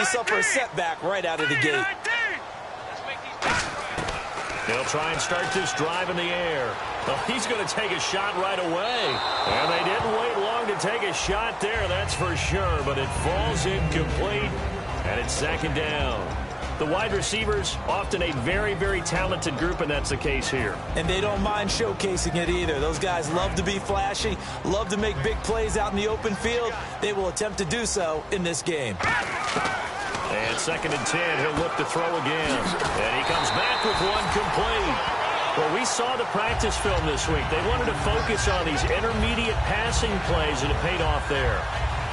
suffer a setback right out of the gate. They'll try and start this drive in the air. Well, he's going to take a shot right away. And they didn't wait long to take a shot there, that's for sure. But it falls incomplete, and it's second down. The wide receivers, often a very, very talented group, and that's the case here. And they don't mind showcasing it either. Those guys love to be flashy, love to make big plays out in the open field. They will attempt to do so in this game. And second and 10, he'll look to throw again. And he comes back with one complete. Well, we saw the practice film this week. They wanted to focus on these intermediate passing plays, and it paid off there.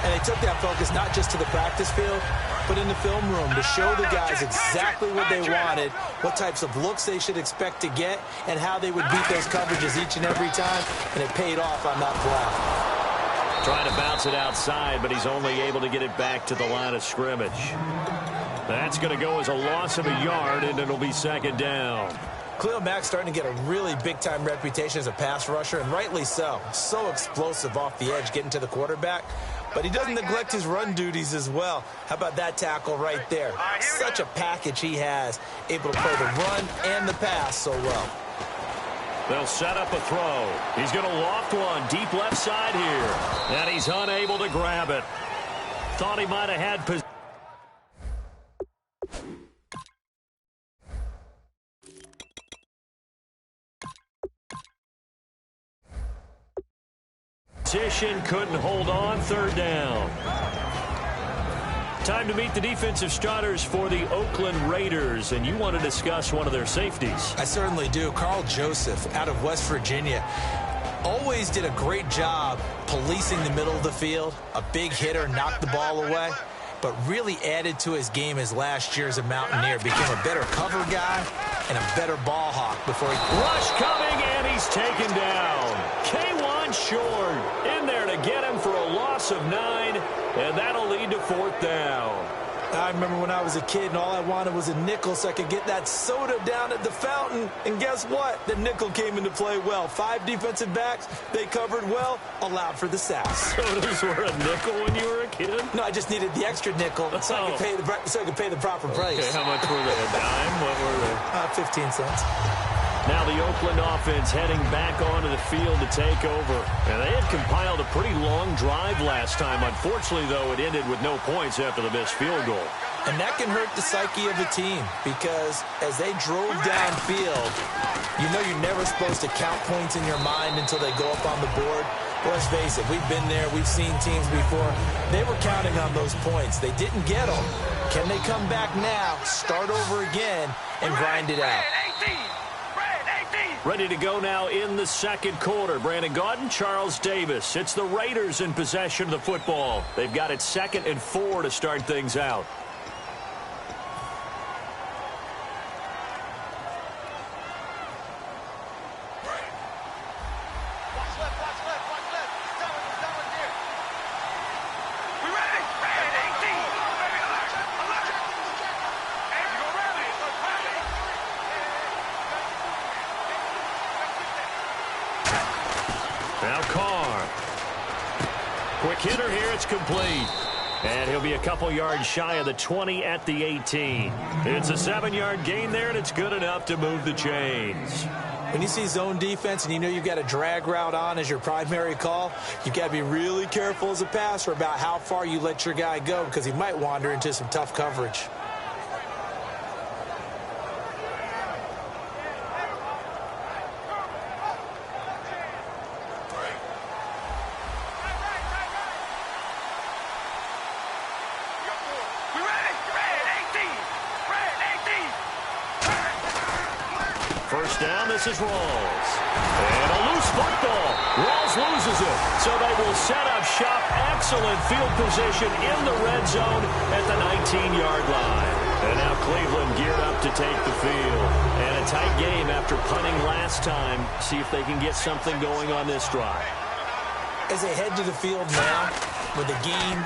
And they took that focus not just to the practice field, but in the film room to show the guys exactly what they wanted, what types of looks they should expect to get, and how they would beat those coverages each and every time. And it paid off on that play. Trying to bounce it outside, but he's only able to get it back to the line of scrimmage. That's going to go as a loss of a yard, and it'll be second down. Khalil Mack's starting to get a really big-time reputation as a pass rusher, and rightly so. So explosive off the edge getting to the quarterback. But he doesn't neglect his run duties as well. How about that tackle right there? Such a package he has, able to play the run and the pass so well. They'll set up a throw. He's going to loft one deep left side here. And he's unable to grab it. Thought he might have had position. Couldn't hold on. Third down. Time to meet the defensive starters for the Oakland Raiders, and you want to discuss one of their safeties. I certainly do. Carl Joseph out of West Virginia always did a great job policing the middle of the field. A big hitter, knocked the ball away, but really added to his game as last year as a Mountaineer. Became a better cover guy and a better ball hawk before he... Rush coming, and he's taken down. K1 short in there to get him for a loss of 9. And that'll lead to fourth down. I remember when I was a kid and all I wanted was a nickel so I could get that soda down at the fountain. And guess what? The nickel came into play well. 5 defensive backs, they covered well, allowed for the sacks. Sodas were a nickel when you were a kid? No, I just needed the extra nickel so I could pay the proper price. Okay, how much were they? A dime? What were they? 15 cents. Now the Oakland offense heading back onto the field to take over. And they had compiled a pretty long drive last time. Unfortunately, though, it ended with no points after the missed field goal. And that can hurt the psyche of a team because as they drove downfield, you know you're never supposed to count points in your mind until they go up on the board. Let's face it, we've been there. We've seen teams before. They were counting on those points. They didn't get them. Can they come back now, start over again, and grind it out? Ready to go now in the second quarter. Brandon Gaudin, Charles Davis. It's the Raiders in possession of the football. They've got it 2nd and 4 to start things out. Now Carr. Quick hitter here. It's complete. And he'll be a couple yards shy of the 20 at the 18. It's a 7-yard gain there, and it's good enough to move the chains. When you see zone defense and you know you've got a drag route on as your primary call, you've got to be really careful as a passer about how far you let your guy go because he might wander into some tough coverage. First down, this is Rawls. And a loose football. Rawls loses it. So they will set up shop. Excellent field position in the red zone at the 19-yard line. And now Cleveland geared up to take the field. And a tight game after punting last time. See if they can get something going on this drive. As they head to the field now, with the game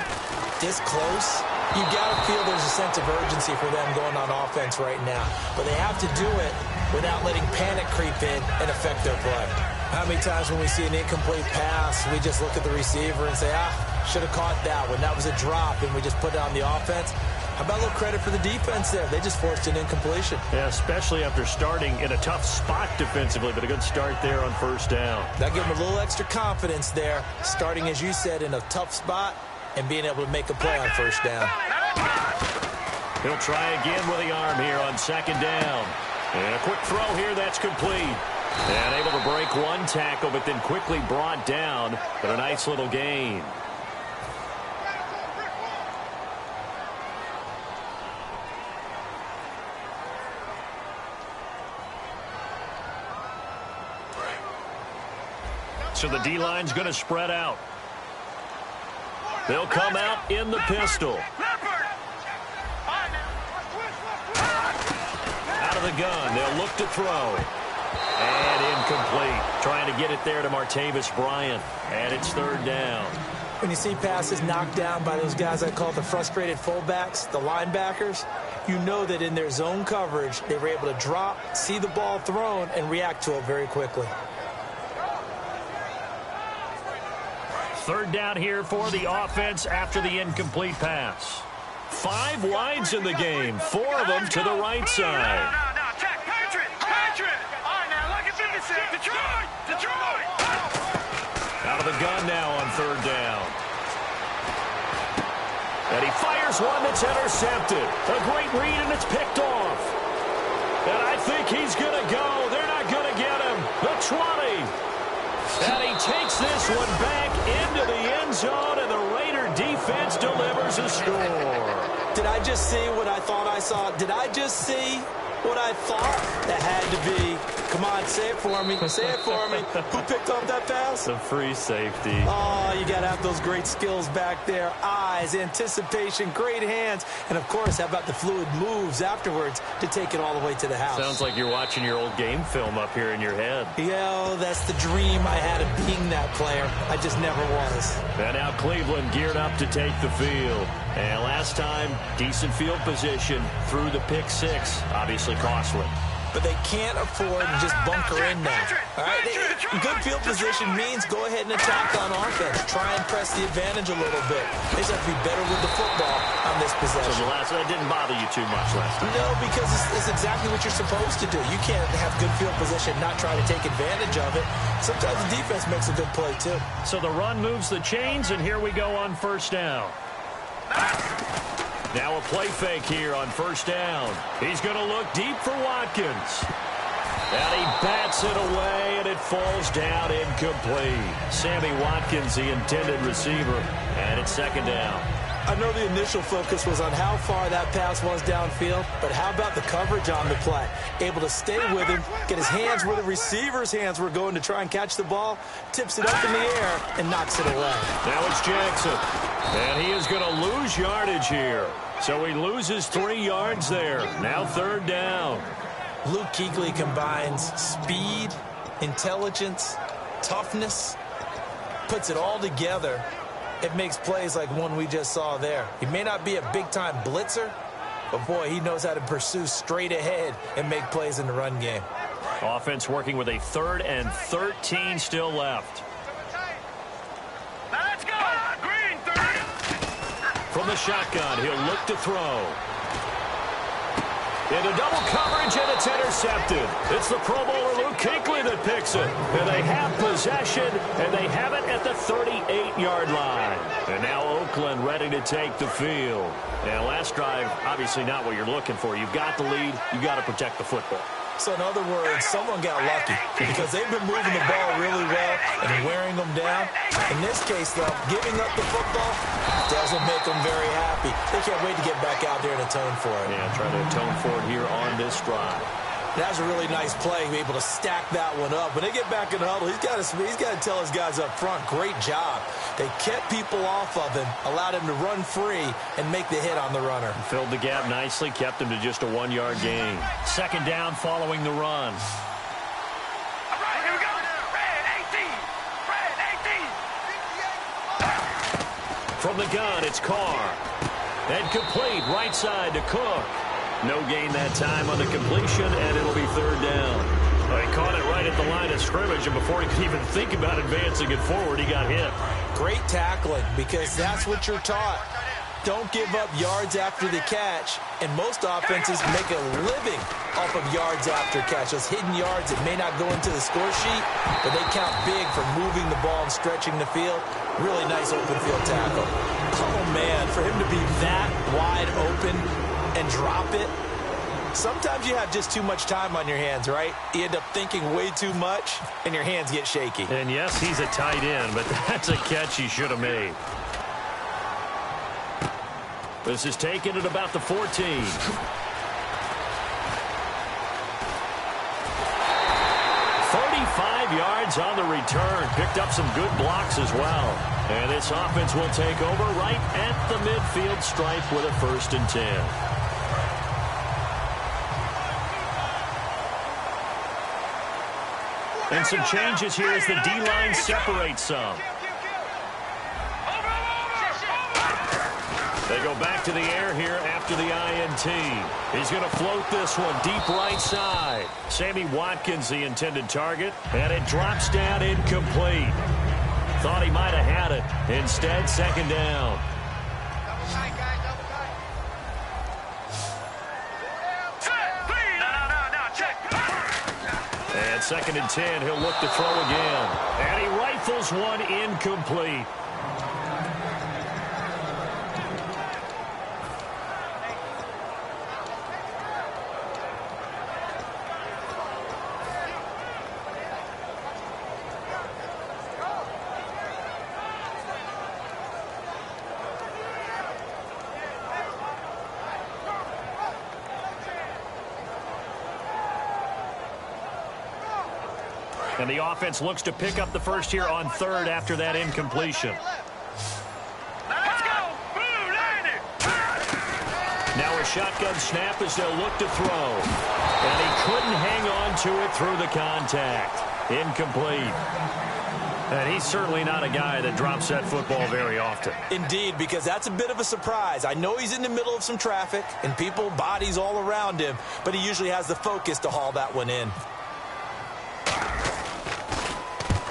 this close, you got to feel there's a sense of urgency for them going on offense right now. But they have to do it without letting panic creep in and affect their play. How many times when we see an incomplete pass, we just look at the receiver and say, should have caught that one. That was a drop, and we just put it on the offense. How about a little credit for the defense there? They just forced an incompletion. Yeah, especially after starting in a tough spot defensively, but a good start there on first down. That gave them a little extra confidence there, starting, as you said, in a tough spot and being able to make a play on first down. He'll try again with the arm here on second down. And a quick throw here that's complete. And able to break one tackle, but then quickly brought down. But a nice little gain. So the D-line's going to spread out. They'll come out in the pistol. Out of the gun. They'll look to throw. And incomplete. Trying to get it there to Martavis Bryant. And it's third down. When you see passes knocked down by those guys I call the frustrated fullbacks, the linebackers, you know that in their zone coverage, they were able to drop, see the ball thrown, and react to it very quickly. Third down here for the offense after the incomplete pass. 5 wides in the game, 4 of them to the right side. Out of the gun now on third down. And he fires one that's intercepted. A great read, and it's picked off. And I think he's going to go. They're not going to get him. The 20. And he takes this one back into the end zone, and the Raider defense delivers a score. Did I just see what I thought I saw? Did I just see what I thought? That had to be. Come on, say it for me. Say it for me. Who picked up that pass? The free safety. Oh, you got to have those great skills back there. Eyes, anticipation, great hands. And, of course, how about the fluid moves afterwards to take it all the way to the house? Sounds like you're watching your old game film up here in your head. Yeah, that's the dream I had of being that player. I just never was. And now Cleveland geared up to take the field. And last time, decent field position through the pick 6. Obviously costly. But they can't afford to just bunker in now. All right, good field position means go ahead and attack on offense. Try and press the advantage a little bit. They just have to be better with the football on this possession. So that didn't bother you too much last time? No, because it's exactly what you're supposed to do. You can't have good field position, not try to take advantage of it. Sometimes the defense makes a good play, too. So the run moves the chains, and here we go on first down. Now a play fake here on first down. He's going to look deep for Watkins. And he bats it away, and it falls down incomplete. Sammy Watkins, the intended receiver, and it's second down. I know the initial focus was on how far that pass was downfield, but how about the coverage on the play? Able to stay with him, get his hands where the receiver's hands were going to try and catch the ball, tips it up in the air, and knocks it away. Now it's Jackson, and he is going to lose yardage here. So he loses 3 yards there. Now third down. Luke Kuechly combines speed, intelligence, toughness, puts it all together. It makes plays like one we just saw there. He may not be a big-time blitzer, but, boy, he knows how to pursue straight ahead and make plays in the run game. Offense working with a 3rd and 13 still left. Now let's go. Green 30. From the shotgun, he'll look to throw. Into double coverage, and it's intercepted. It's the Pro Bowler Luke Kuechly that picks it. And they have possession, and they have it at the 38-yard line. And now Oakland ready to take the field. And last drive, obviously not what you're looking for. You've got the lead. You've got to protect the football. So, in other words, someone got lucky because they've been moving the ball really well and wearing them down. In this case, though, giving up the football doesn't make them very happy. They can't wait to get back out there and atone for it. Yeah, trying to atone for it here on this drive. That was a really nice play, able to stack that one up. When they get back in the huddle, he's got to tell his guys up front, great job. They kept people off of him, allowed him to run free, and make the hit on the runner. Filled the gap nicely, kept him to just a 1-yard gain. Second down following the run. All right, here we go. Red 18. Red 18. From the gun, it's Carr. And complete, right side to Cook. No gain that time on the completion, and it'll be third down. He caught it right at the line of scrimmage, and before he could even think about advancing it forward, he got hit. Great tackling, because that's what you're taught. don't give up yards after the catch, and most offenses make a living off of yards after catch. Those hidden yards that may not go into the score sheet, but they count big for moving the ball and stretching the field. Really nice open field tackle. Oh, man, for him to be that wide open and drop it. Sometimes you have just too much time on your hands, right? You end up thinking way too much, and your hands get shaky. And yes, he's a tight end, but that's a catch he should have made. This is taken at about the 14. 35 yards on the return. Picked up some good blocks as well. And this offense will take over right at the midfield stripe with a 1st and 10. And some changes here as the D-line separates some. They go back to the air here after the INT. He's going to float this one deep right side. Sammy Watkins, the intended target, and it drops down incomplete. Thought he might have had it. Instead, 2nd down. And 2nd and 10, he'll look to throw again. And he rifles one incomplete. And the offense looks to pick up the first here on 3rd after that incompletion. Let's go! Boom, Landon! Now a shotgun snap as they'll look to throw. And he couldn't hang on to it through the contact. Incomplete. And he's certainly not a guy that drops that football very often. Indeed, because that's a bit of a surprise. I know he's in the middle of some traffic and people, bodies all around him, but he usually has the focus to haul that one in.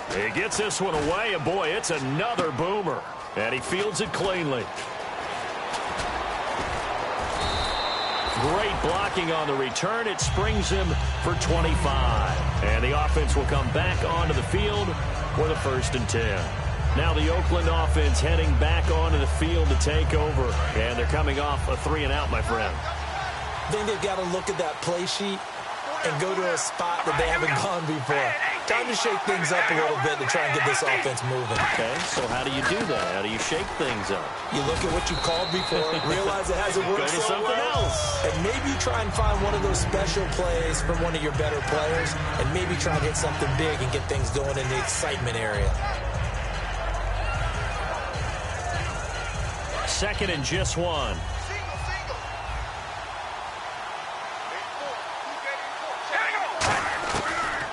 He gets this one away, and boy, it's another boomer. And he fields it cleanly. Great blocking on the return. It springs him for 25. And the offense will come back onto the field with a 1st and 10. Now the Oakland offense heading back onto the field to take over. And they're coming off a 3-and-out, my friend. I think they've got to look at that play sheet and go to a spot that they haven't gone before. Time to shake things up a little bit to try and get this offense moving. Okay, so how do you do that? How do you shake things up? You look at what you called before, realize it hasn't worked so something well, else. and maybe try and find one of those special plays from one of your better players, and maybe try and hit something big and get things going in the excitement area. 2nd and just 1.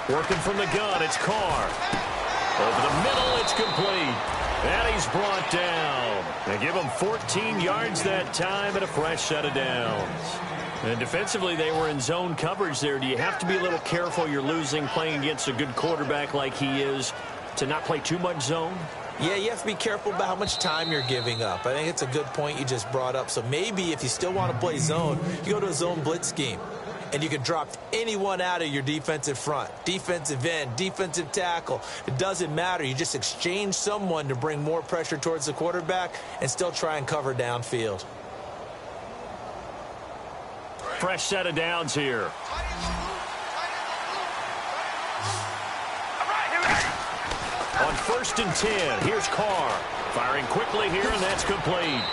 Working from the gun, it's Carr. Over the middle, it's complete. And he's brought down. They give him 14 yards that time and a fresh set of downs. And defensively, they were in zone coverage there. Do you have to be a little careful you're losing playing against a good quarterback like he is to not play too much zone? Yeah, you have to be careful about how much time you're giving up. I think it's a good point you just brought up. So maybe if you still want to play zone, you go to a zone blitz scheme. And you can drop anyone out of your defensive front, defensive end, defensive tackle. It doesn't matter. You just exchange someone to bring more pressure towards the quarterback and still try and cover downfield. Fresh set of downs here. On 1st and 10, here's Carr. Firing quickly here, and that's complete.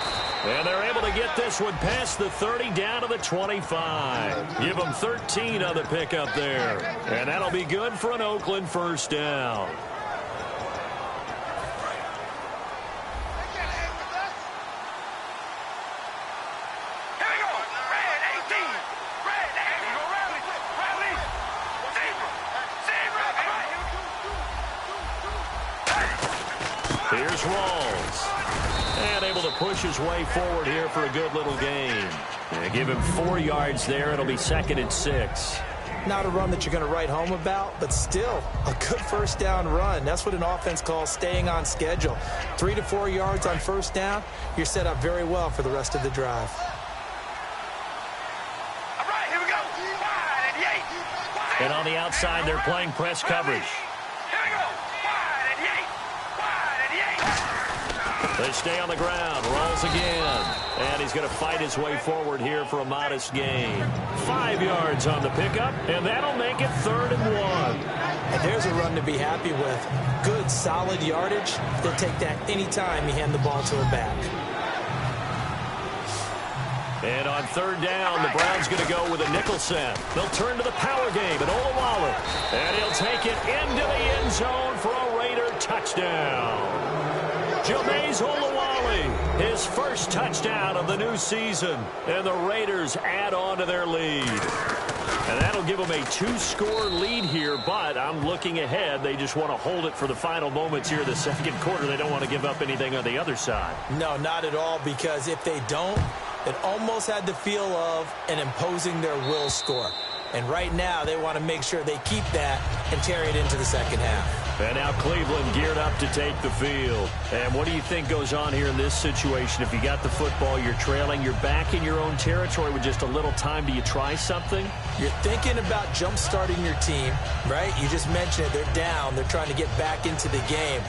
And they're able to get this one past the 30 down to the 25. Give them 13 on the pickup there. And that'll be good for an Oakland 1st down. Here's Rawls. And able to push his way forward here for a good little gain. And give him 4 yards there. It'll be 2nd and 6. Not a run that you're going to write home about, but still a good first down run. That's what an offense calls staying on schedule. 3 to 4 yards on first down, you're set up very well for the rest of the drive. All right, here we go. Wide and Yates. And on the outside, they're playing press coverage. Here we go. Wide and Yates. Wide and Yates. They stay on the ground. Rolls again. And he's going to fight his way forward here for a modest gain. 5 yards on the pickup, and that'll make it 3rd and 1. And there's a run to be happy with. Good, solid yardage. They'll take that any time you hand the ball to a back. And on 3rd down, the Browns going to go with a nickel set. They'll turn to the power game at Olawale. And he'll take it into the end zone for a Raider touchdown. Jameis Olawale, his first touchdown of the new season. And the Raiders add on to their lead. And that'll give them a 2-score lead here, but I'm looking ahead. They just want to hold it for the final moments here of the second quarter. They don't want to give up anything on the other side. No, not at all, because if they don't, it almost had the feel of an imposing their will score. And right now, they want to make sure they keep that and carry it into the second half. And now Cleveland geared up to take the field. And what do you think goes on here in this situation? If you got the football, you're trailing, you're back in your own territory with just a little time. Do you try something? You're thinking about jump-starting your team, right? You just mentioned it. They're down. They're trying to get back into the game.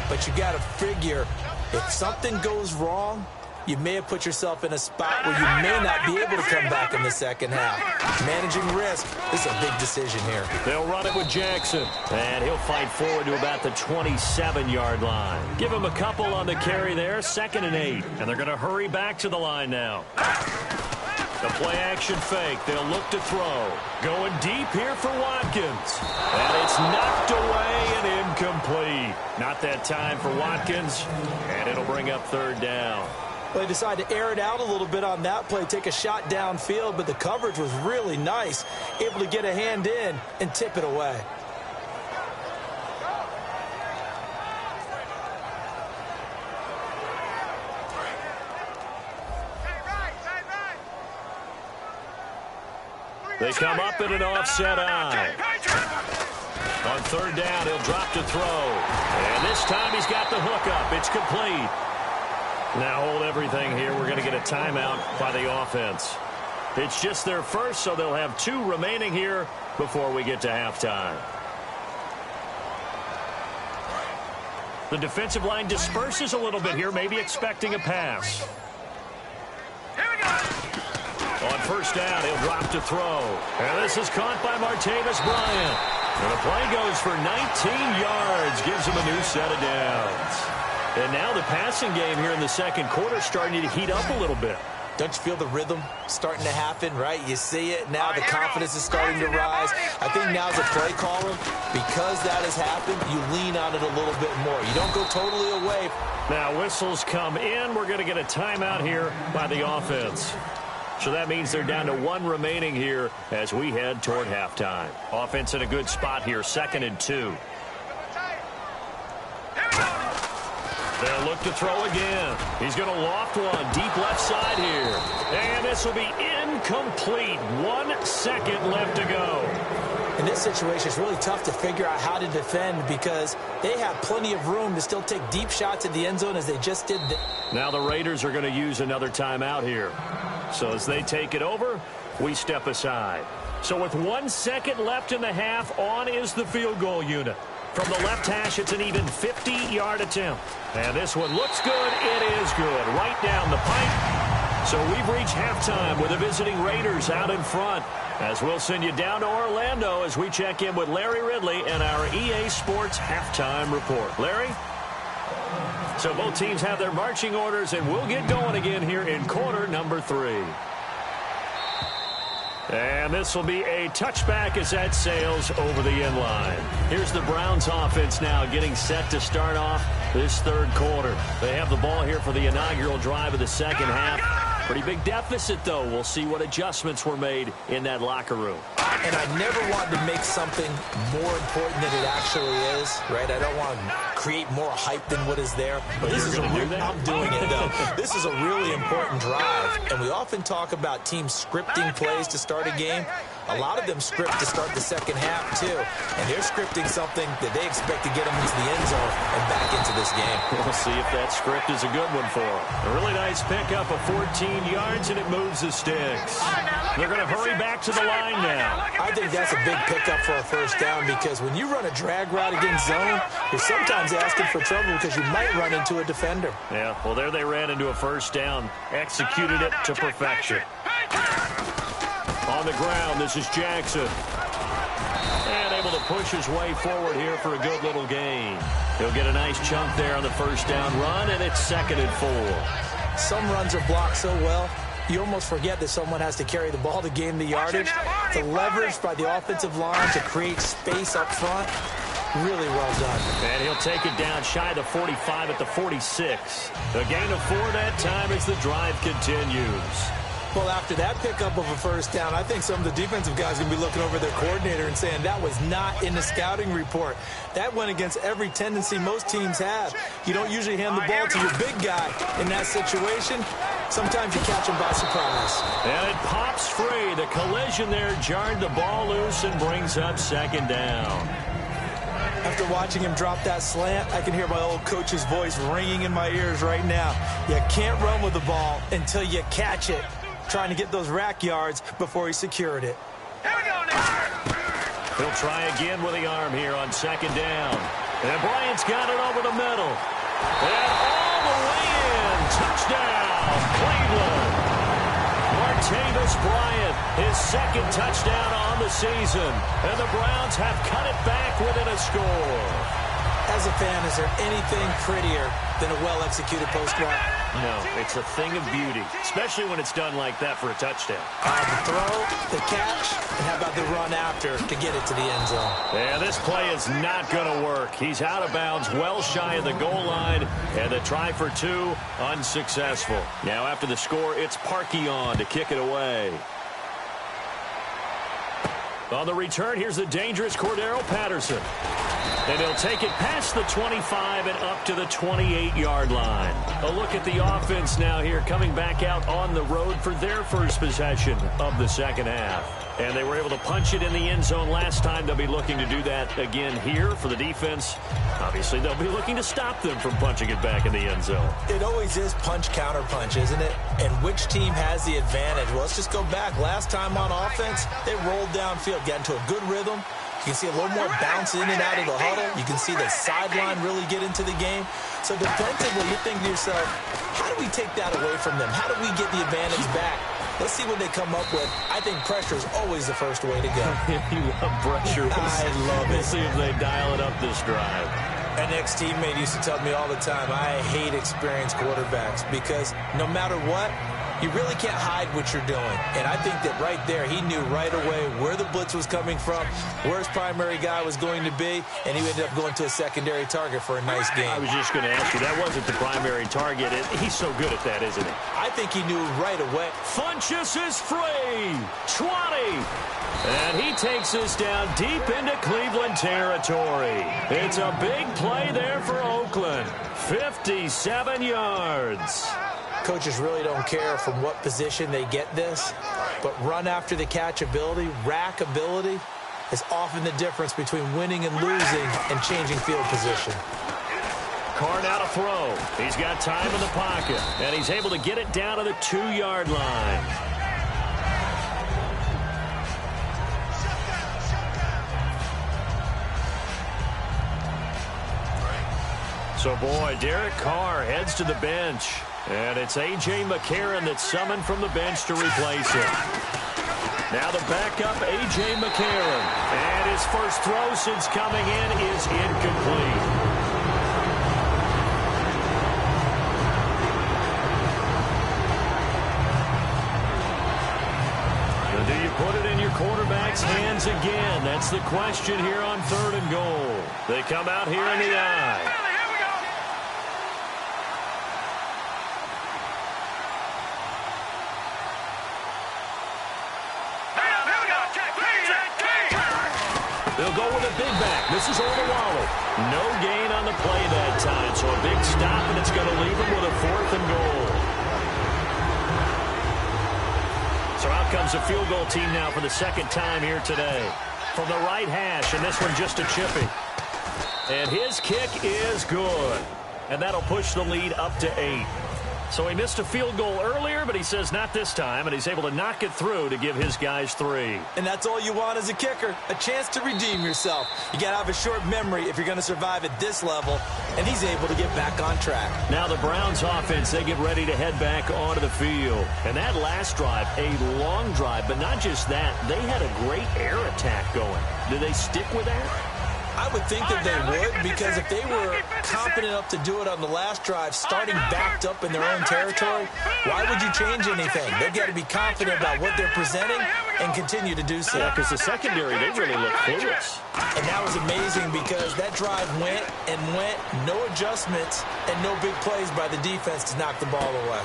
But you got to figure, if something goes wrong, you may have put yourself in a spot where you may not be able to come back in the second half. Managing risk is a big decision here. They'll run it with Jackson, and he'll fight forward to about the 27-yard line. Give him a couple on the carry there, 2nd and 8, and they're going to hurry back to the line now. The play-action fake. They'll look to throw. Going deep here for Watkins. And it's knocked away and incomplete. Not that time for Watkins, and it'll bring up 3rd down. Well, they decided to air it out a little bit on that play, take a shot downfield, but the coverage was really nice, able to get a hand in and tip it away. They come up in an offset eye. On 3rd down, he'll drop to throw. And this time he's got the hook up. It's complete. Now hold everything here. We're going to get a timeout by the offense. It's just their first, so they'll have 2 remaining here before we get to halftime. The defensive line disperses a little bit here, maybe expecting a pass. Here we go. On 1st down, he'll drop to throw. And this is caught by Martavis Bryant. And the play goes for 19 yards, gives him a new set of downs. And now the passing game here in the second quarter starting to heat up a little bit. Don't you feel the rhythm starting to happen, right? You see it. Now the confidence is starting to rise. I think now as a play caller, because that has happened, you lean on it a little bit more. You don't go totally away. Now whistles come in. We're going to get a timeout here by the offense. So that means they're down to 1 remaining here as we head toward halftime. Offense in a good spot here, 2nd and 2. They'll look to throw again. He's going to loft one deep left side here. And this will be incomplete. 1 second left to go. In this situation, it's really tough to figure out how to defend because they have plenty of room to still take deep shots at the end zone as they just did. Now the Raiders are going to use another timeout here. So as they take it over, we step aside. So with 1 second left in the half, on is the field goal unit. From the left hash, it's an even 50-yard attempt. And this one looks good. It is good. Right down the pipe. So we've reached halftime with the visiting Raiders out in front. As we'll send you down to Orlando as we check in with Larry Ridley and our EA Sports halftime report. Larry? So both teams have their marching orders, and we'll get going again here in quarter number 3. And this will be a touchback as that sails over the end line. Here's the Browns offense now getting set to start off this third quarter. They have the ball here for the inaugural drive of the second half. Pretty big deficit, though. We'll see what adjustments were made in that locker room. And I never want to make something more important than it actually is, right? I don't want to create more hype than what is there. But this is I'm doing it, though. This is a really important drive. And we often talk about teams scripting plays to start a game. A lot of them script to start the second half, too. And they're scripting something that they expect to get them into the end zone and back into this game. We'll see if that script is a good one for them. A really nice pickup of 14 yards, and it moves the sticks. They're going to hurry back to the line now. I think that's a big pickup for a first down because when you run a drag route against zone, you're sometimes asking for trouble because you might run into a defender. Yeah, well, there they ran into a first down. Executed it to perfection. On the ground, this is Jackson. And able to push his way forward here for a good little gain. He'll get a nice chunk there on the first down run, and it's 2nd and 4. Some runs are blocked so well, you almost forget that someone has to carry the ball to gain the yardage. The leverage by the offensive line to create space up front, really well done. And he'll take it down shy of the 45 at the 46. A gain of 4 that time as the drive continues. Well, after that pickup of a first down, I think some of the defensive guys are going to be looking over their coordinator and saying that was not in the scouting report. That went against every tendency most teams have. You don't usually hand the ball to your big guy in that situation. Sometimes you catch him by surprise. And it pops free. The collision there jarred the ball loose and brings up 2nd down. After watching him drop that slant, I can hear my old coach's voice ringing in my ears right now. You can't run with the ball until you catch it. Trying to get those rack yards before he secured it. He'll try again with the arm here on 2nd down. And Bryant's got it over the middle. And all the way in. Touchdown, Cleveland. Martavis Bryant, his 2nd touchdown on the season. And the Browns have cut it back within a score. As a fan, is there anything prettier than a well-executed post route? No, it's a thing of beauty, especially when it's done like that for a touchdown. The throw, the catch, and how about the run after to get it to the end zone? Yeah, this play is not going to work. He's out of bounds, well shy of the goal line, and the try for 2, unsuccessful. Now after the score, it's Parkey on to kick it away. On the return, here's the dangerous Cordero Patterson. And he'll take it past the 25 and up to the 28-yard line. A look at the offense now here, coming back out on the road for their first possession of the second half. And they were able to punch it in the end zone last time. They'll be looking to do that again here for the defense. Obviously, they'll be looking to stop them from punching it back in the end zone. It always is punch-counter-punch, isn't it? And which team has the advantage? Well, let's just go back. Last time on offense, they rolled downfield, got into a good rhythm. You can see a little more bounce in and out of the huddle. You can see the sideline really get into the game. So defensively, you think to yourself, how do we take that away from them? How do we get the advantage back? Let's see what they come up with. I think pressure is always the first way to go. You love pressure. I love it. We'll see if they dial it up this drive. An ex-teammate used to tell me all the time, I hate experienced quarterbacks because no matter what, you really can't hide what you're doing. And I think that right there, he knew right away where the blitz was coming from, where his primary guy was going to be, and he ended up going to a secondary target for a nice game. I was just going to ask you, that wasn't the primary target. He's so good at that, isn't he? I think he knew right away. Funchess is free. 20. And he takes this down deep into Cleveland territory. It's a big play there for Oakland. 57 yards. Coaches really don't care from what position they get this, but run after the catch ability, rack ability, is often the difference between winning and losing and changing field position. Carr now to throw. He's got time in the pocket, and he's able to get it down to the 2-yard line. So, boy, Derek Carr heads to the bench. And it's A.J. McCarron that's summoned from the bench to replace him. Now the backup, A.J. McCarron. And his first throw since coming in is incomplete. Now, do you put it in your quarterback's hands again? That's the question here on 3rd and goal. They come out here in the eye. They'll go with a big back. This is over the Waller. No gain on the play that time, so a big stop, and it's going to leave him with a 4th and goal. So out comes a field goal team now for the second time here today. From the right hash, and this one just a chippy. And his kick is good. And that'll push the lead up to 8. So he missed a field goal earlier, but he says not this time, and he's able to knock it through to give his guys 3. And that's all you want as a kicker, a chance to redeem yourself. You got to have a short memory if you're going to survive at this level, and he's able to get back on track. Now the Browns offense, they get ready to head back onto the field. And that last drive, a long drive, but not just that, they had a great air attack going. Do they stick with that? I would think that they would, because if they were confident enough to do it on the last drive, starting backed up in their own territory, why would you change anything? They've got to be confident about what they're presenting and continue to do so. Yeah, because the secondary, they really look clueless. And that was amazing because that drive went and went, no adjustments, and no big plays by the defense to knock the ball away.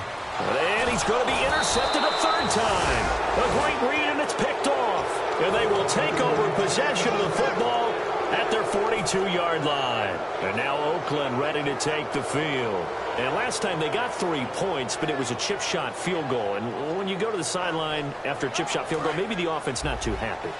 And he's going to be intercepted a 3rd time. A great read, and it's picked off. And they will take over possession of the football at their 42-yard line. And now Oakland ready to take the field. And last time they got 3 points, but it was a chip shot field goal. And when you go to the sideline after a chip shot field goal, maybe the offense not too happy.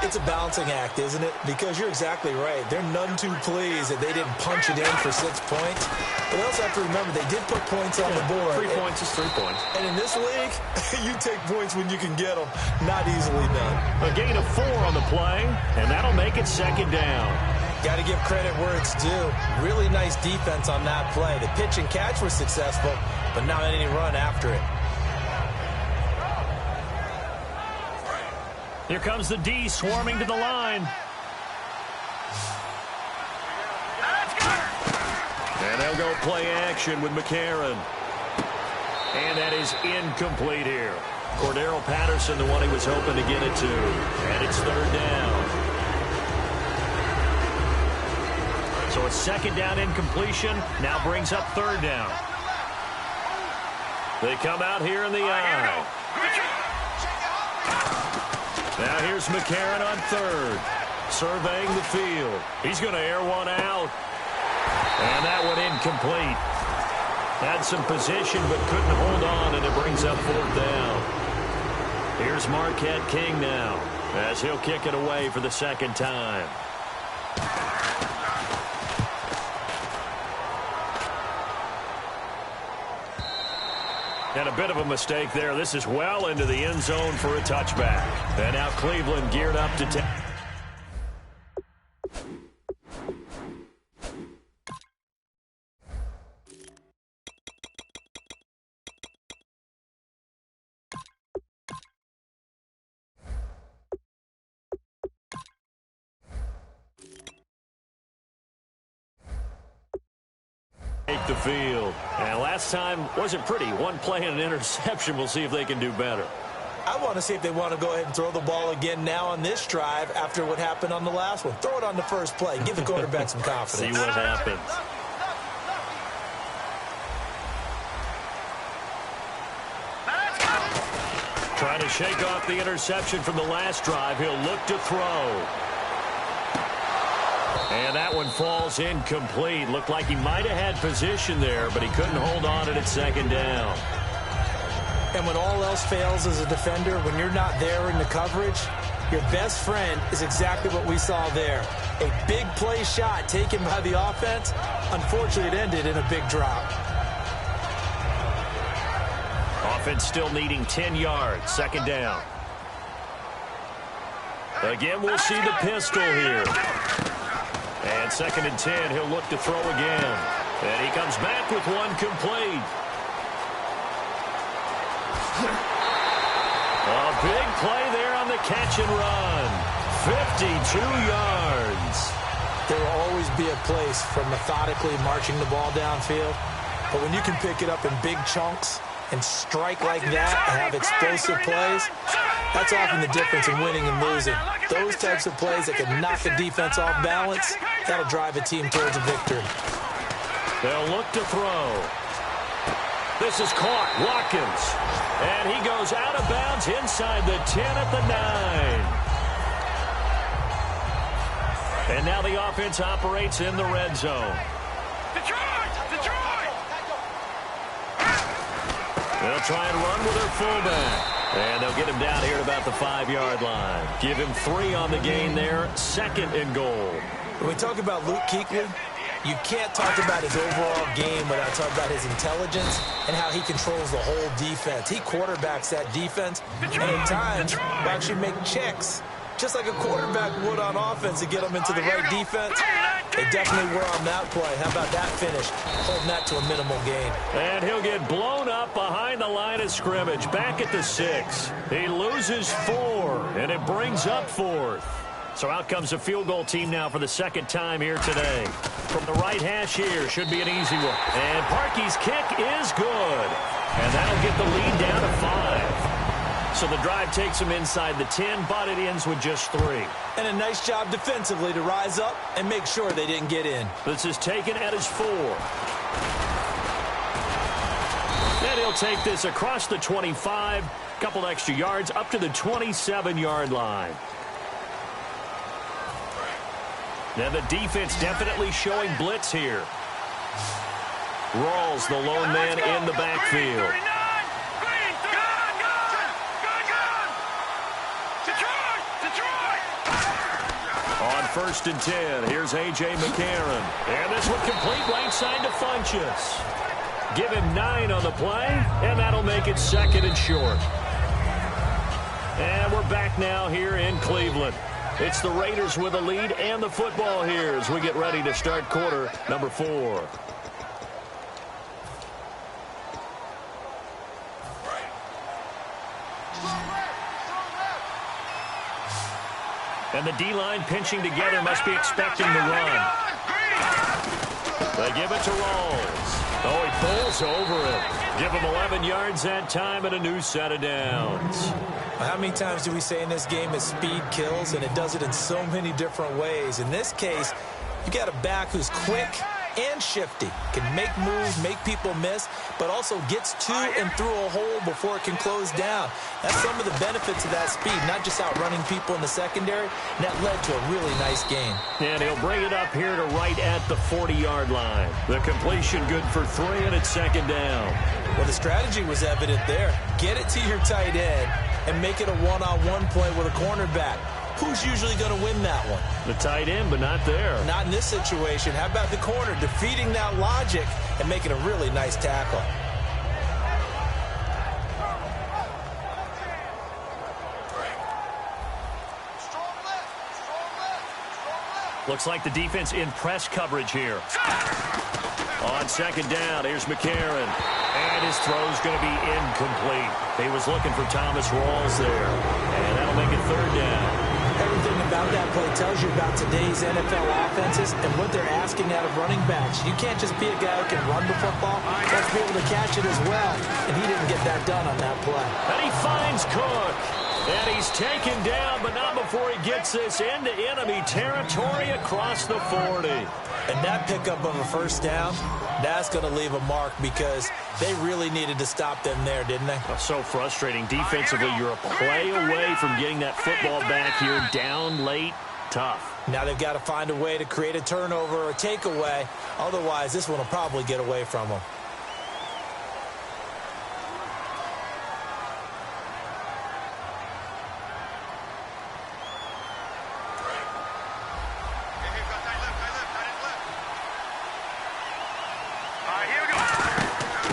It's a balancing act, isn't it? Because you're exactly right. They're none too pleased that they didn't punch it in for 6 points. But they also have to remember they did put points on the board. 3 points is 3 points. And in this league, you take points when you can get them. Not easily done. A gain of 4 on the play, and that'll make it 2nd down. Got to give credit where it's due. Really nice defense on that play. The pitch and catch was successful, but not any run after it. Here comes the D swarming to the line. And they'll go play action with McCarron. And that is incomplete here. Cordero Patterson, the one he was hoping to get it to. And it's 3rd down. So a 2nd down incompletion now brings up 3rd down. They come out here in the eye. Now here's McCarron on 3rd. Surveying the field. He's going to air one out. And that one incomplete. Had some position but couldn't hold on, and it brings up 4th down. Here's Marquette King now as he'll kick it away for the 2nd time. And a bit of a mistake there. This is well into the end zone for a touchback. And now Cleveland geared up to take. The field. And last time wasn't pretty. One play and an interception. We'll see if they can do better. I want to see if they want to go ahead and throw the ball again now on this drive after what happened on the last one. Throw it on the first play. Give the quarterback some confidence. See what happens. Trying to shake off the interception from the last drive. He'll look to throw. And that one falls incomplete. Looked like he might have had position there, but he couldn't hold on to it at 2nd down. And when all else fails as a defender, when you're not there in the coverage, your best friend is exactly what we saw there. A big play shot taken by the offense. Unfortunately, it ended in a big drop. Offense still needing 10 yards. 2nd down. Again, we'll see the pistol here. And 2nd and 10, he'll look to throw again. And he comes back with one complete. A big play there on the catch and run. 52 yards. There will always be a place for methodically marching the ball downfield. But when you can pick it up in big chunks and strike like that and have explosive plays, that's often the difference in winning and losing. Those types of plays that can knock the defense off balance, that'll drive a team towards a victory. They'll look to throw. This is caught. Watkins. And he goes out of bounds inside the 10 at the 9. And now the offense operates in the red zone. Detroit! Detroit! They'll try and run with their fullback. And they'll get him down here at about the 5-yard line. Give him 3 on the gain there. 2nd and goal. When we talk about Luke Kuechly, you can't talk about his overall game without talking about his intelligence and how he controls the whole defense. He quarterbacks that defense, and at times will actually make checks, just like a quarterback would on offense to get them into the right defense. They definitely were on that play. How about that finish? Holding that to a minimal gain. And he'll get blown up behind the line of scrimmage, back at the 6. He loses 4, and it brings up 4th. So out comes a field goal team now for the 2nd time here today. From the right hash here, should be an easy one. And Parkey's kick is good. And that'll get the lead down to 5. So the drive takes him inside the 10, but it ends with just 3. And a nice job defensively to rise up and make sure they didn't get in. This is taken at his 4. And he'll take this across the 25, couple extra yards up to the 27-yard line. Now the defense definitely showing blitz here. Rawls, the lone man in the backfield. On 1st and 10, here's A.J. McCarron. And this one complete right side to Funchess. Give him 9 on the play, and that'll make it 2nd and short. And we're back now here in Cleveland. It's the Raiders with the lead and the football here as we get ready to start quarter number 4. And the D-line pinching together, must be expecting the run. They give it to Rawls. Oh, he falls over it. Give him 11 yards that time and a new set of downs. How many times do we say in this game that speed kills, and it does it in so many different ways? In this case, you got a back who's quick and shifty, can make moves, make people miss, but also gets to and through a hole before it can close down. That's some of the benefits of that speed, not just outrunning people in the secondary. And that led to a really nice gain. And he'll bring it up here to right at the 40-yard line. The completion good for 3, and it's 2nd down. Well, the strategy was evident there. Get it to your tight end and make it a one-on-one play with a cornerback. Who's usually going to win that one? The tight end, but not there. Not in this situation. How about the corner defeating that logic and making a really nice tackle? Looks like the defense in press coverage here. On 2nd down, here's McCarron. And his throw's going to be incomplete. He was looking for Thomas Rawls there. And that'll make it 3rd down. Everything about that play tells you about today's NFL offenses and what they're asking out of running backs. You can't just be a guy who can run the football. You have to be able to catch it as well. And he didn't get that done on that play. And he finds Cook. And he's taken down, but not before he gets this into enemy territory across the 40. And that pickup of a 1st down, that's going to leave a mark because they really needed to stop them there, didn't they? So frustrating. Defensively, you're a play away from getting that football back here down late. Tough. Now they've got to find a way to create a turnover or a takeaway. Otherwise, this one will probably get away from them.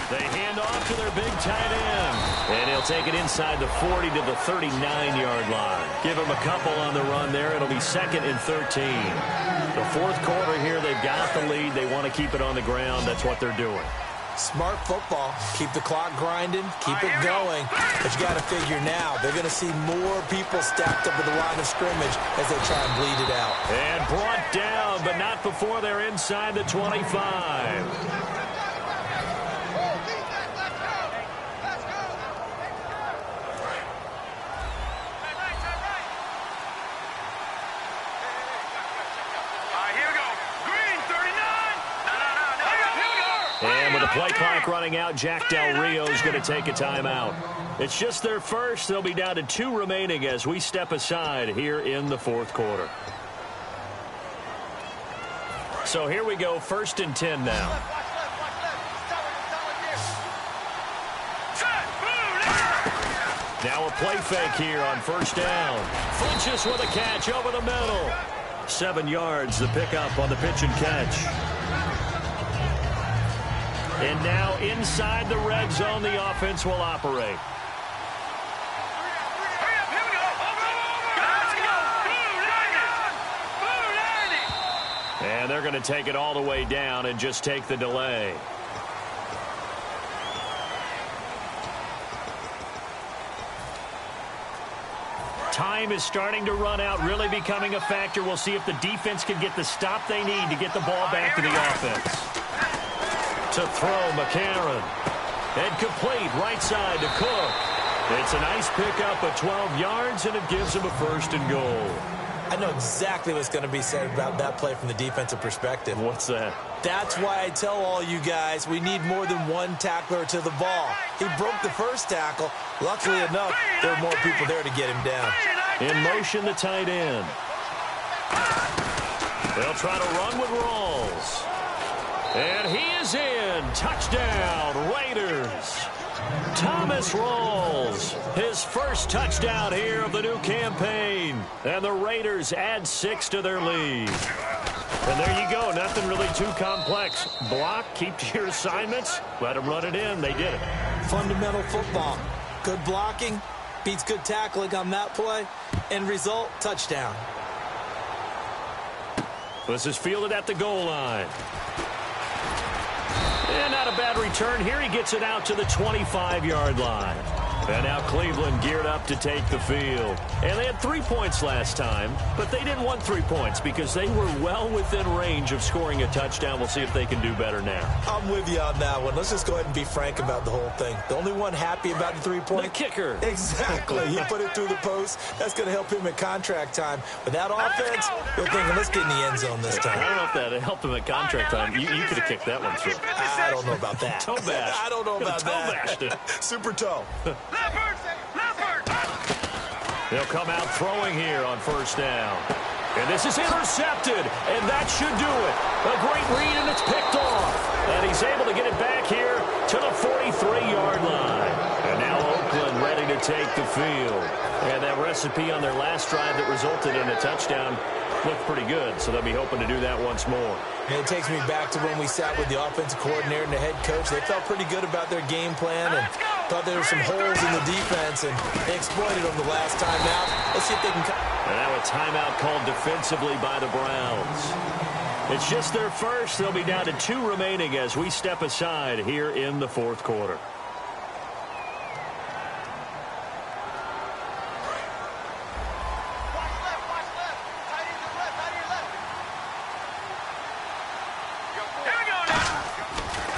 They hand off to their big tight end. And he'll take it inside the 40 to the 39-yard line. Give him a couple on the run there. It'll be 2nd and 13. The 4th quarter here, they've got the lead. They want to keep it on the ground. That's what they're doing. Smart football. Keep the clock grinding. Keep it going. But you got to figure now, they're going to see more people stacked up at the line of scrimmage as they try and bleed it out. And brought down, but not before they're inside the 25. And with the play clock running out, Jack Del Rio is going to take a timeout. It's just their first. They'll be down to 2 remaining as we step aside here in the 4th quarter. So here we go, 1st and 10 now. Now a play fake here on 1st down. Funches with a catch over the middle. 7 yards, the pickup on the pitch and catch. And now inside the red zone, the offense will operate. And they're going to take it all the way down and just take the delay. Time is starting to run out, really becoming a factor. We'll see if the defense can get the stop they need to get the ball back to the offense. To throw, McCarron. And complete, right side to Cook. It's a nice pickup of 12 yards, and it gives him a 1st and goal. I know exactly what's going to be said about that play from the defensive perspective. What's that? That's why I tell all you guys we need more than one tackler to the ball. He broke the first tackle. Luckily enough, there were more people there to get him down. In motion, the tight end. They'll try to run with Rawls. And he is in. Touchdown, Raiders. Thomas Rawls, his first touchdown here of the new campaign. And the Raiders add 6 to their lead. And there you go. Nothing really too complex. Block, keep to your assignments, let them run it in. They did it. Fundamental football. Good blocking beats good tackling on that play. End result, touchdown. This is fielded at the goal line. And not a bad return here. He gets it out to the 25-yard line. And now Cleveland geared up to take the field. And they had 3 points last time, but they didn't want 3 points because they were well within range of scoring a touchdown. We'll see if they can do better now. I'm with you on that one. Let's just go ahead and be frank about the whole thing. The only one happy about the 3-point? The kicker. Exactly. He put it through the post. That's going to help him at contract time. But that offense, they're thinking, let's get in the end zone this time. I don't know if that helped him at contract time. You could have kicked that one through. I don't know about that. Toe bash. I don't know about that. Toe bashed it. Super toe. They'll come out throwing here on 1st down. And this is intercepted, and that should do it. A great read, and it's picked off. And he's able to get it back here to the 43-yard line. And now Oakland ready to take the field. And that recipe on their last drive that resulted in a touchdown looked pretty good, so they'll be hoping to do that once more. And it takes me back to when we sat with the offensive coordinator and the head coach. They felt pretty good about their game plan and thought there were some holes in the defense, and they exploited them the last time out. Let's see if they can... And now a timeout called defensively by the Browns. It's just their first. They'll be down to 2 remaining as we step aside here in the 4th quarter.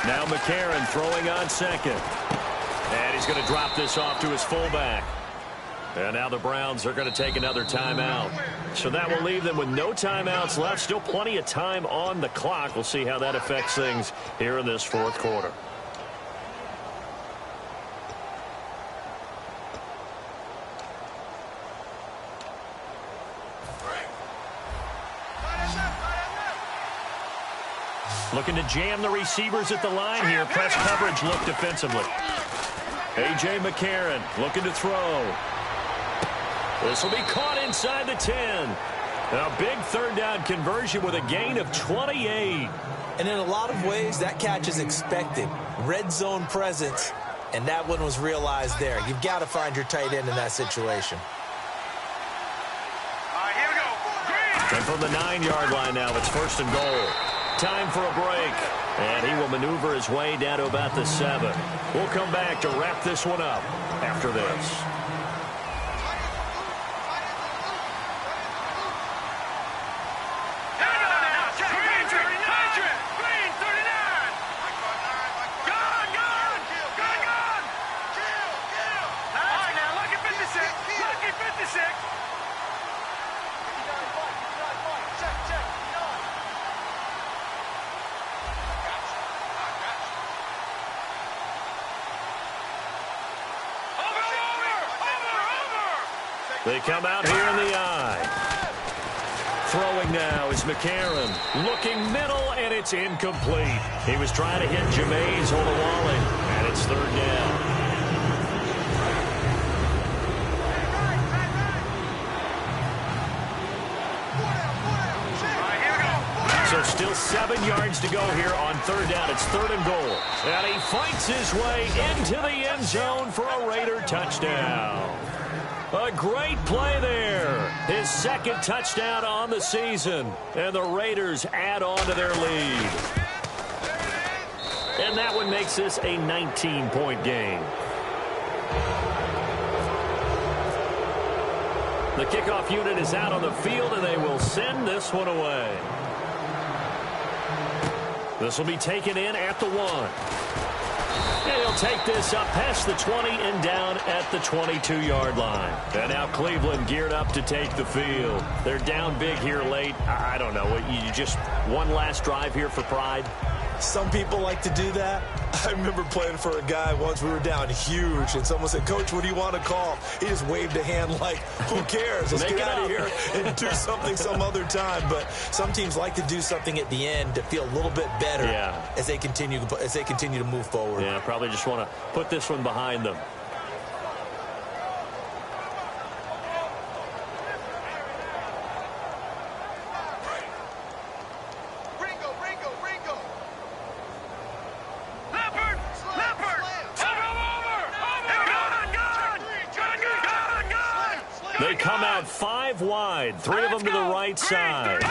Now McCarron throwing on 2nd. And he's going to drop this off to his fullback. And now the Browns are going to take another timeout. So that will leave them with no timeouts left. Still plenty of time on the clock. We'll see how that affects things here in this 4th quarter. Looking to jam the receivers at the line here. Press coverage look defensively. A.J. McCarron looking to throw. This will be caught inside the 10. A big 3rd down conversion with a gain of 28. And in a lot of ways, that catch is expected. Red zone presence, and that one was realized there. You've got to find your tight end in that situation. All right, here we go. And from the 9-yard line now, it's 1st and goal. Time for a break. And he will maneuver his way down to about the 7. We'll come back to wrap this one up after this. They come out here in the I. Throwing now is McCarron. Looking middle, and it's incomplete. He was trying to hit Jameis Olawale, and it's third down. So still 7 yards to go here on third down. It's third and goal. And he fights his way into the end zone for a Raider touchdown. A great play there. His second touchdown on the season. And the Raiders add on to their lead. And that one makes this a 19-point game. The kickoff unit is out on the field, and they will send this one away. This will be taken in at the 1. And he'll take this up past the 20 and down at the 22-yard line. And now Cleveland geared up to take the field. They're down big here late. I don't know. You just one last drive here for pride? Some people like to do that. I remember playing for a guy once. We were down huge, and someone said, "Coach, what do you want to call?" He just waved a hand like, who cares? Let's get out of here and do something some other time. But some teams like to do something at the end to feel a little bit better as they continue to move forward. Yeah, probably just want to put this one behind them. They come out 5 wide, 3 of them to the right side.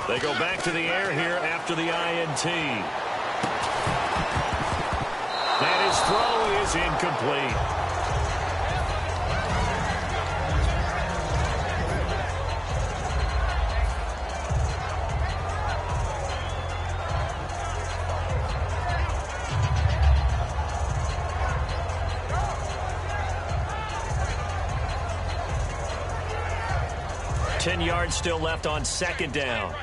They go back to the air here after the INT. And his throw is incomplete. Yards still left on second down.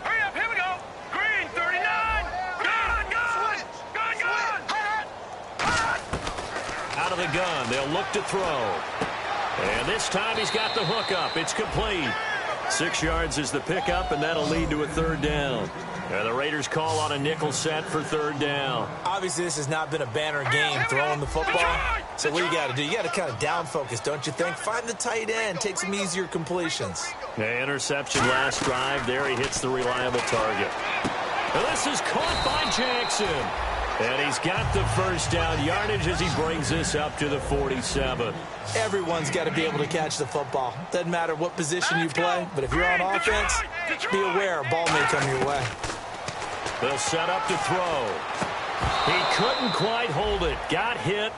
Hurry up, here we go. Green, 39. Out of the gun, they'll look to throw. And this time he's got the hook up. It's complete. 6 yards is the pickup, and that'll lead to a third down. And the Raiders call on a nickel set for third down. Obviously, this has not been a banner game throwing the football. So what you got to do, you got to kind of down focus, don't you think? Find the tight end, take some easier completions. The interception last drive. There he hits the reliable target. And this is caught by Jackson. And he's got the first down yardage as he brings this up to the 47. Everyone's got to be able to catch the football. Doesn't matter what position you play, but if you're on offense, be aware a ball may come your way. They'll set up to throw. He couldn't quite hold it. Got hit.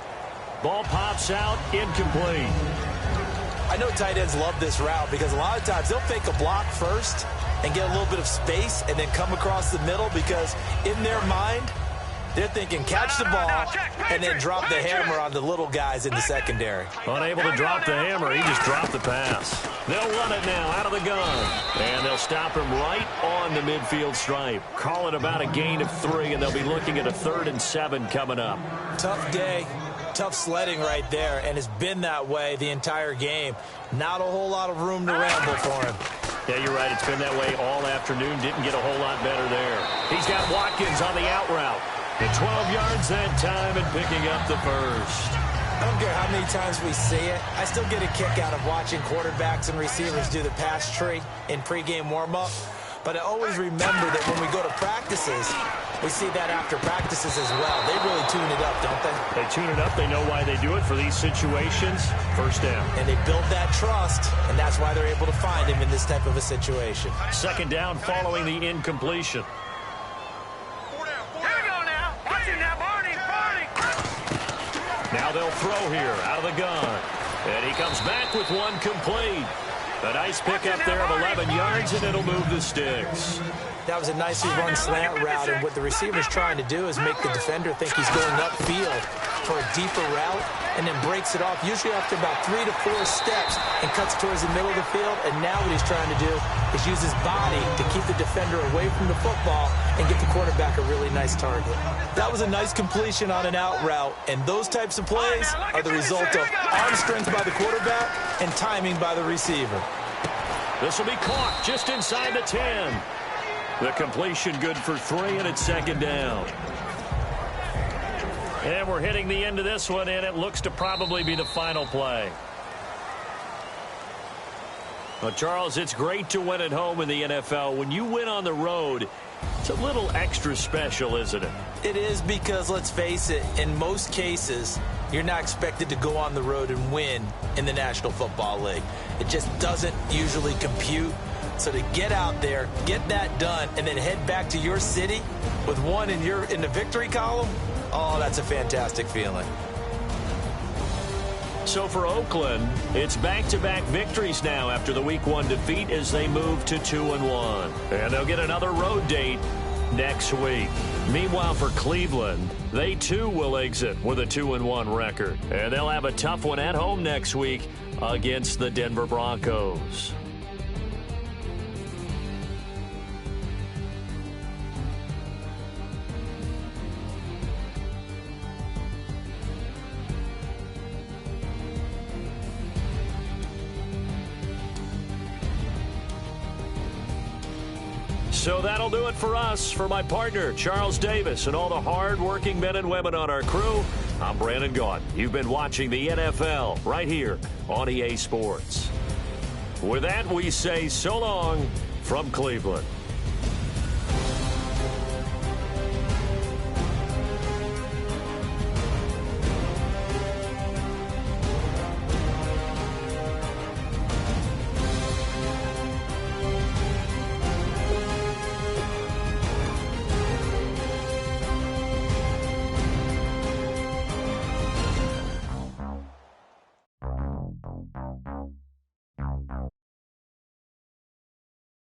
Ball pops out. Incomplete. I know tight ends love this route because a lot of times they'll fake a block first and get a little bit of space and then come across the middle because in their mind, they're thinking catch the ball and then drop the hammer on the little guys in the secondary. Unable to drop the hammer, he just dropped the pass. They'll run it now out of the gun. And they'll stop him right on the midfield stripe. Call it about a gain of 3, and they'll be looking at a 3rd and 7 coming up. Tough day, tough sledding right there, and it's been that way the entire game. Not a whole lot of room to ramble for him. Yeah, you're right. It's been that way all afternoon. Didn't get a whole lot better there. He's got Watkins on the out route. At 12 yards that time and picking up the first. I don't care how many times we see it. I still get a kick out of watching quarterbacks and receivers do the pass tree in pregame warm-up. But I always remember that when we go to practices, we see that after practices as well. They really tune it up, don't they? They tune it up. They know why they do it for these situations. First down. And they build that trust, and that's why they're able to find him in this type of a situation. Second down following the incompletion. Now they'll throw here out of the gun. And he comes back with one complete. A nice pickup there of 11 yards, and it'll move the sticks. That was a nicely run slant route, and what the receiver's trying to do is make the defender think he's going upfield for a deeper route, and then breaks it off, usually after about 3 to 4 steps, and cuts towards the middle of the field. And now what he's trying to do is use his body to keep the defender away from the football and get the quarterback a really nice target. That was a nice completion on an out route, and those types of plays are the result of arm strength by the quarterback and timing by the receiver. This will be caught just inside the 10. The completion good for 3, and it's second down. And we're hitting the end of this one, and it looks to probably be the final play. Well, Charles, it's great to win at home in the NFL. When you win on the road, it's a little extra special, isn't it? It is, because, let's face it, in most cases, you're not expected to go on the road and win in the National Football League. It just doesn't usually compute. So to get out there, get that done, and then head back to your city with one in the victory column, oh, that's a fantastic feeling. So for Oakland, it's back-to-back victories now after the Week 1 defeat as they move to 2-1. And they'll get another road date next week. Meanwhile, for Cleveland, they too will exit with a 2-1 record. And they'll have a tough one at home next week against the Denver Broncos. So that'll do it for us. For my partner, Charles Davis, and all the hard-working men and women on our crew, I'm Brandon Gaudin. You've been watching the NFL right here on EA Sports. With that, we say so long from Cleveland.